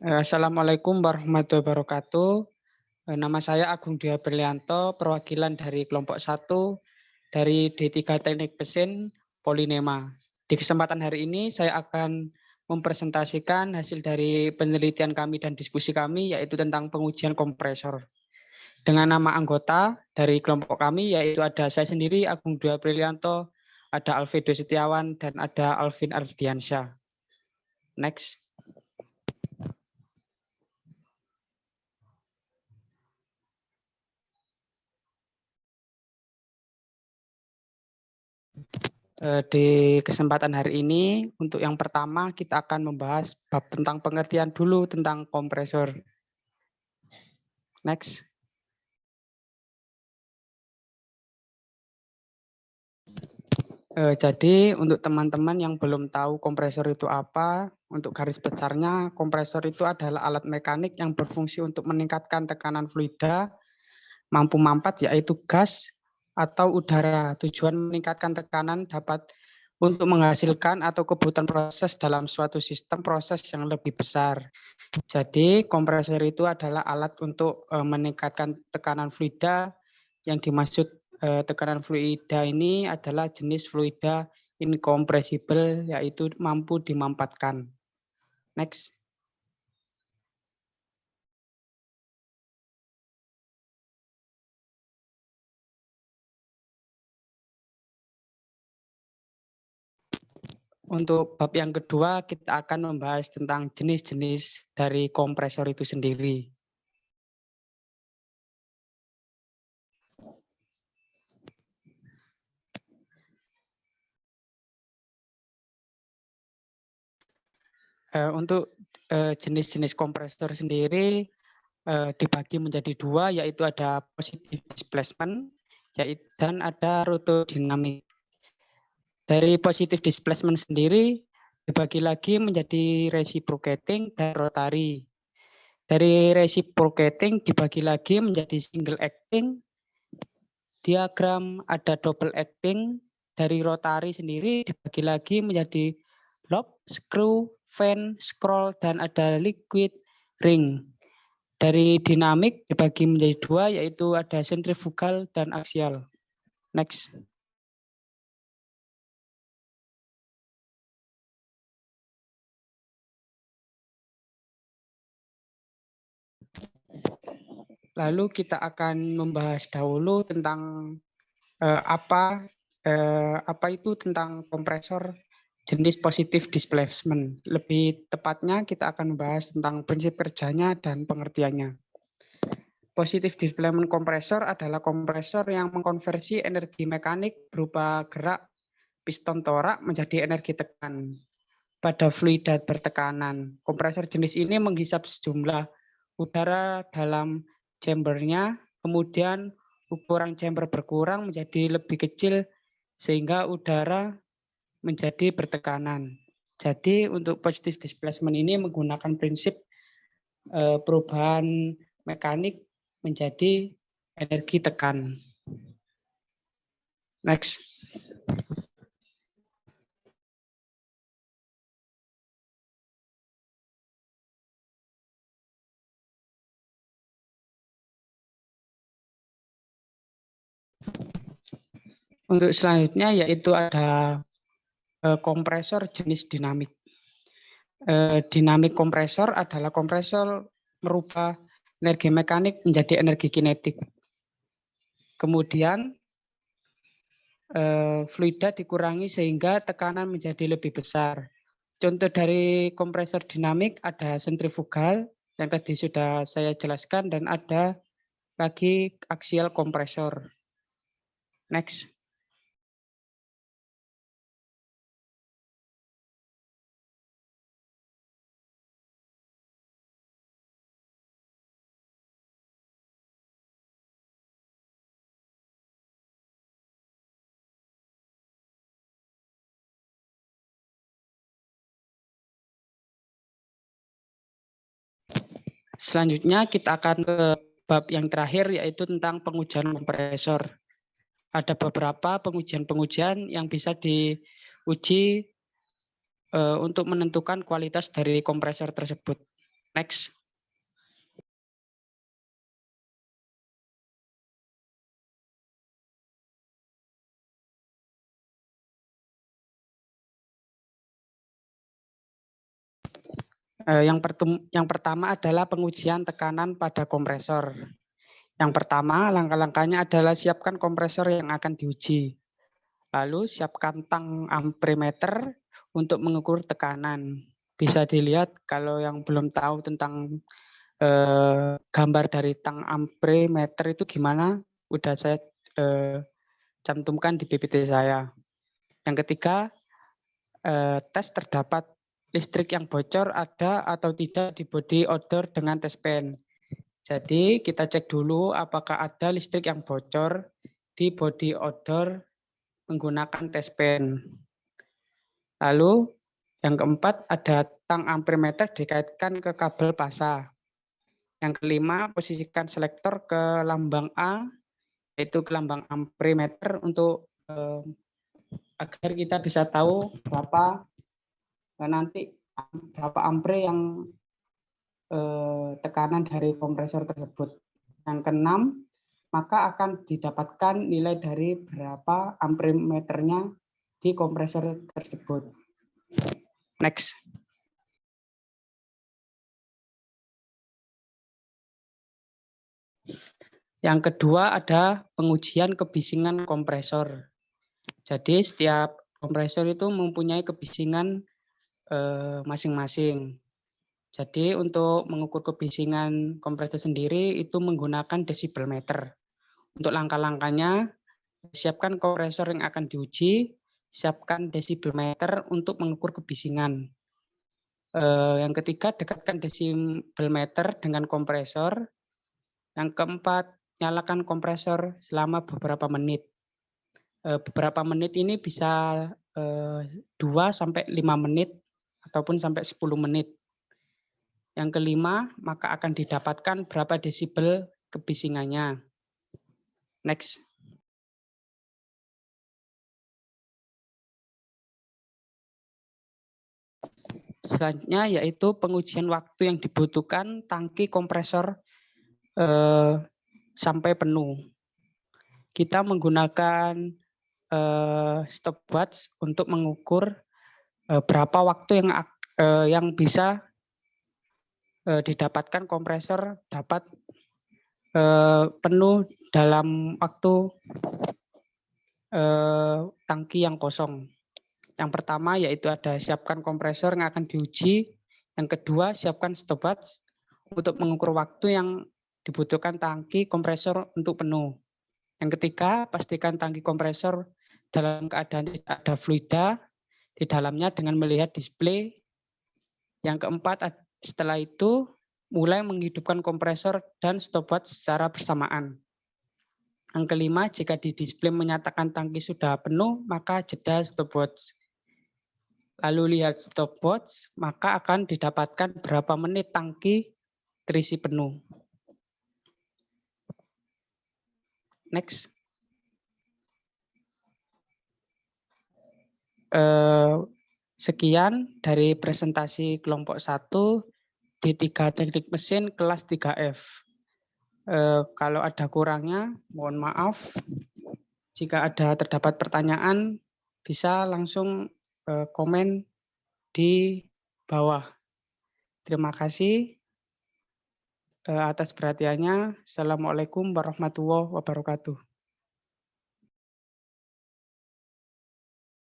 Assalamualaikum warahmatullahi wabarakatuh. Nama saya Agung Dwi Berlianto, perwakilan dari kelompok 1 dari D3 Teknik Mesin Polinema. Di kesempatan hari ini saya akan mempresentasikan hasil dari penelitian kami dan diskusi kami, yaitu tentang pengujian kompresor. Dengan nama anggota dari kelompok kami, yaitu ada saya sendiri, Agung Dwi Berlianto, ada Alfredo Setiawan, dan ada Alvin Ardiansyah. Next. Di kesempatan hari ini, untuk yang pertama kita akan membahas bab tentang pengertian dulu tentang kompresor. Next. Jadi untuk teman-teman yang belum tahu kompresor itu apa, untuk garis besarnya kompresor itu adalah alat mekanik yang berfungsi untuk meningkatkan tekanan fluida, mampu mampat yaitu gas atau udara. Tujuan meningkatkan tekanan dapat untuk menghasilkan atau kebutuhan proses dalam suatu sistem proses yang lebih besar. Jadi kompresor itu adalah alat untuk meningkatkan tekanan fluida. Yang dimaksud tekanan fluida ini adalah jenis fluida incompressible, yaitu mampu dimampatkan. Next. Untuk bab yang kedua, kita akan membahas tentang jenis-jenis dari kompresor itu sendiri. Untuk jenis-jenis kompresor sendiri dibagi menjadi dua, yaitu ada positive displacement dan ada rotodinamik. Dari positive displacement sendiri dibagi lagi menjadi reciprocating dan rotary. Dari reciprocating dibagi lagi menjadi single acting, diagram ada double acting. Dari rotary sendiri dibagi lagi menjadi lock, screw, fan, scroll, dan ada liquid ring. Dari dinamik dibagi menjadi dua, yaitu ada centrifugal dan axial. Next. Lalu kita akan membahas dahulu tentang apa itu tentang kompresor jenis positive displacement. Lebih tepatnya kita akan membahas tentang prinsip kerjanya dan pengertiannya. Positive displacement kompresor adalah kompresor yang mengkonversi energi mekanik berupa gerak piston torak menjadi energi tekan pada fluida bertekanan. Kompresor jenis ini menghisap sejumlah udara dalam chambernya, kemudian ukuran chamber berkurang menjadi lebih kecil sehingga udara menjadi bertekanan. Jadi untuk positive displacement ini menggunakan prinsip perubahan mekanik menjadi energi tekan. Next. Untuk selanjutnya yaitu ada kompresor jenis dinamik. Dinamik kompresor adalah kompresor merubah energi mekanik menjadi energi kinetik. Kemudian fluida dikurangi sehingga tekanan menjadi lebih besar. Contoh dari kompresor dinamik ada sentrifugal yang tadi sudah saya jelaskan dan ada lagi axial kompresor. Next. Selanjutnya kita akan ke bab yang terakhir yaitu tentang pengujian kompresor. Ada beberapa pengujian-pengujian yang bisa diuji untuk menentukan kualitas dari kompresor tersebut. Next. Yang pertama adalah pengujian tekanan pada kompresor. Yang pertama, langkah-langkahnya adalah siapkan kompresor yang akan diuji. Lalu siapkan tang amprimeter untuk mengukur tekanan. Bisa dilihat kalau yang belum tahu tentang gambar dari tang amprimeter itu gimana, udah saya cantumkan di PPT saya. Yang ketiga, tes terdapat listrik yang bocor ada atau tidak di body odor dengan tes pen. Jadi kita cek dulu apakah ada listrik yang bocor di body odor menggunakan tes pen. Lalu yang keempat ada tang amprimeter dikaitkan ke kabel pasa. Yang kelima, posisikan selektor ke lambang A, yaitu ke lambang amprimeter untuk agar kita bisa tahu berapa ampere yang tekanan dari kompresor tersebut. Yang keenam, maka akan didapatkan nilai dari berapa amprimeternya di kompresor tersebut. Next. Yang kedua ada pengujian kebisingan kompresor. Jadi setiap kompresor itu mempunyai kebisingan masing-masing. Jadi untuk mengukur kebisingan kompresor sendiri itu menggunakan desibel meter. Untuk langkah-langkahnya, siapkan kompresor yang akan diuji, siapkan desibel meter untuk mengukur kebisingan. Yang ketiga, dekatkan desibel meter dengan kompresor. Yang keempat, nyalakan kompresor selama beberapa menit. Beberapa menit ini bisa 2 sampai 5 menit ataupun sampai 10 menit. Yang kelima, maka akan didapatkan berapa desibel kebisingannya. Next. Selanjutnya yaitu pengujian waktu yang dibutuhkan tangki kompresor sampai penuh. Kita menggunakan stopwatch untuk mengukur berapa waktu yang bisa didapatkan kompresor dapat penuh dalam waktu tangki yang kosong. Yang pertama yaitu ada siapkan kompresor yang akan diuji. Yang kedua, siapkan stopwatch untuk mengukur waktu yang dibutuhkan tangki kompresor untuk penuh. Yang ketiga, pastikan tangki kompresor dalam keadaan tidak ada fluida di dalamnya dengan melihat display. Yang keempat, setelah itu mulai menghidupkan kompresor dan stopwatch secara bersamaan. Yang kelima, jika di display menyatakan tangki sudah penuh, maka jeda stopwatch. Lalu lihat stopwatch, maka akan didapatkan berapa menit tangki terisi penuh. Next. Sekian dari presentasi kelompok 1 D3 Teknik Mesin kelas 3F. Kalau ada kurangnya, mohon maaf. Jika terdapat pertanyaan, bisa langsung komen di bawah. Terima kasih atas perhatiannya. Assalamualaikum warahmatullahi wabarakatuh.